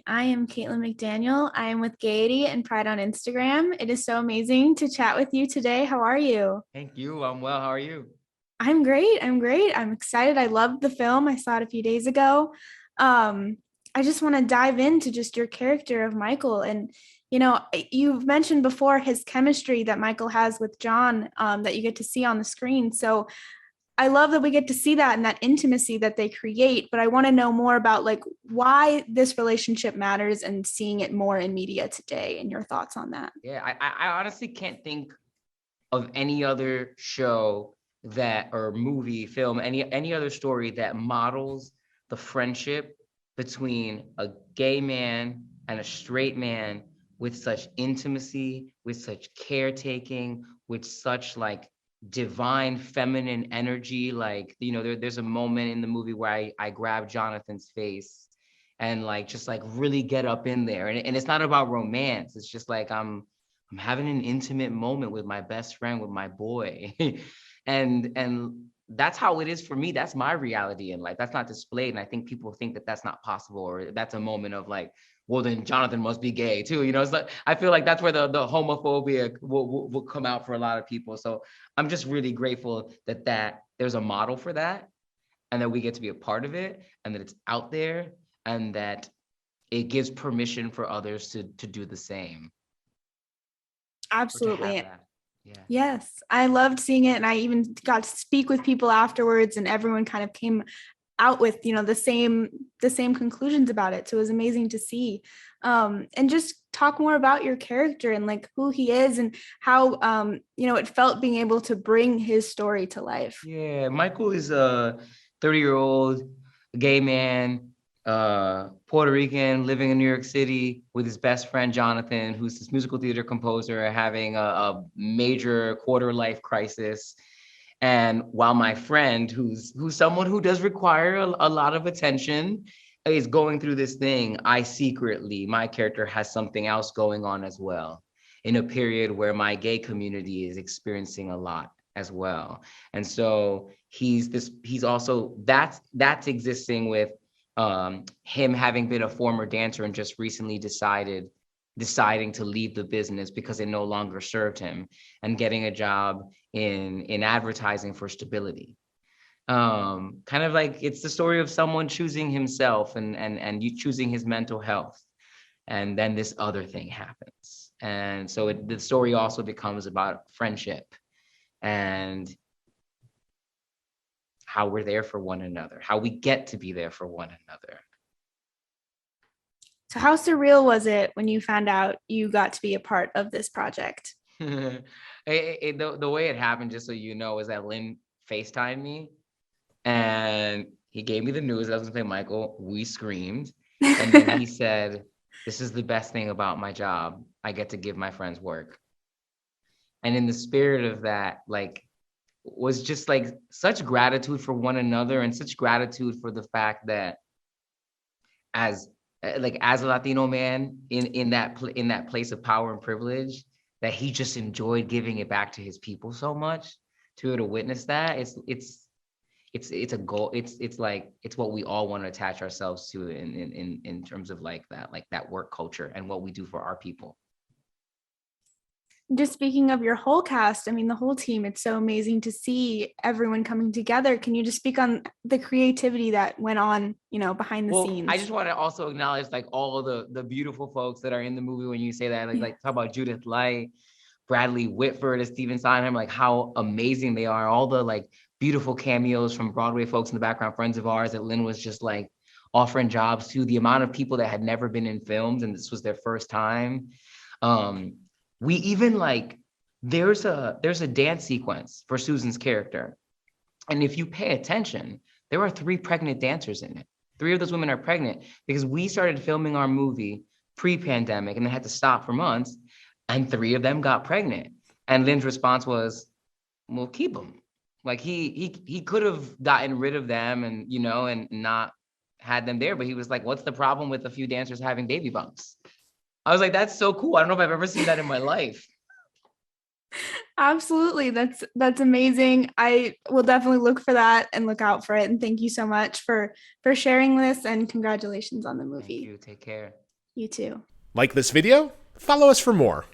I am Caitlynn McDaniel. I am with Gaiety and Pride on Instagram. It is so amazing to chat with you today. How are you? Thank you. I'm well. How are you? I'm great. I'm great. I'm excited. I loved the film. I saw it a few days ago. Um, I just want to dive into just your character of Michael. And, you've mentioned before his chemistry that Michael has with John, that you get to see on the screen. So I love that we get to see that and that intimacy that they create, but I want to know more about like why this relationship matters and seeing it more in media today and your thoughts on that. Yeah, I honestly can't think of any other show that or movie, film, any other story that models the friendship between a gay man and a straight man with such intimacy, with such caretaking, with such like divine feminine energy. Like, there's a moment in the movie where I grab Jonathan's face and like just like really get up in there. And it's not about romance. It's just like I'm having an intimate moment with my best friend, with my boy. and that's how it is for me. That's my reality in life. That's not displayed. And I think people think that that's not possible, or that's a moment of like, well, then Jonathan must be gay too. It's like, I feel like that's where the homophobia will come out for a lot of people. So I'm just really grateful that there's a model for that, and that we get to be a part of it, and that it's out there, and that it gives permission for others to do the same. Or to have Absolutely. that. Yeah. Yes, I loved seeing it. And I even got to speak with people afterwards and everyone kind of came out with, the same conclusions about it. So it was amazing to see. And just talk more about your character and like who he is and how, it felt being able to bring his story to life. Yeah, Michael is a 30-year-old gay man, Puerto Rican, living in New York City with his best friend Jonathan, who's this musical theater composer, having a major quarter life crisis. And while my friend, who's someone who does require a lot of attention, is going through this thing, my character has something else going on as well, in a period where my gay community is experiencing a lot as well. And so he's also that's existing with him having been a former dancer and just recently deciding to leave the business because it no longer served him, and getting a job in advertising for stability. Kind of like it's the story of someone choosing himself and you choosing his mental health, and then this other thing happens. And so the story also becomes about friendship and how we're there for one another, how we get to be there for one another. So how surreal was it when you found out you got to be a part of this project? The way it happened, just so you know, is that Lin FaceTimed me and he gave me the news. I was gonna say, Michael, we screamed. And then he said, this is the best thing about my job. I get to give my friends work. And in the spirit of that, like, was just like such gratitude for one another, and such gratitude for the fact that as as a Latino man in that place of power and privilege, that he just enjoyed giving it back to his people so much. To be able to witness that, it's a goal. It's like it's what we all want to attach ourselves to in terms of like that work culture and what we do for our people. Just speaking of your whole cast, I mean, the whole team, it's so amazing to see everyone coming together. Can you just speak on the creativity that went on, behind the scenes? I just want to also acknowledge like all of the beautiful folks that are in the movie. When you say that, like talk about Judith Light, Bradley Whitford, and Stephen Sondheim, like how amazing they are. All the like beautiful cameos from Broadway folks in the background, friends of ours that Lin was just like offering jobs to. The amount of people that had never been in films and this was their first time. We even like there's a dance sequence for Susan's character, and if you pay attention, there are 3 pregnant dancers in it. 3 of those women are pregnant because we started filming our movie pre-pandemic and then had to stop for months, and 3 of them got pregnant. And Lin's response was, "We'll keep them." Like he could have gotten rid of them and and not had them there, but he was like, "What's the problem with a few dancers having baby bumps?" I was like, that's so cool. I don't know if I've ever seen that in my life. Absolutely. That's amazing. I will definitely look for that and look out for it. And thank you so much for sharing this, and congratulations on the Thank movie. you. Take care. You too. Like this video? Follow us for more.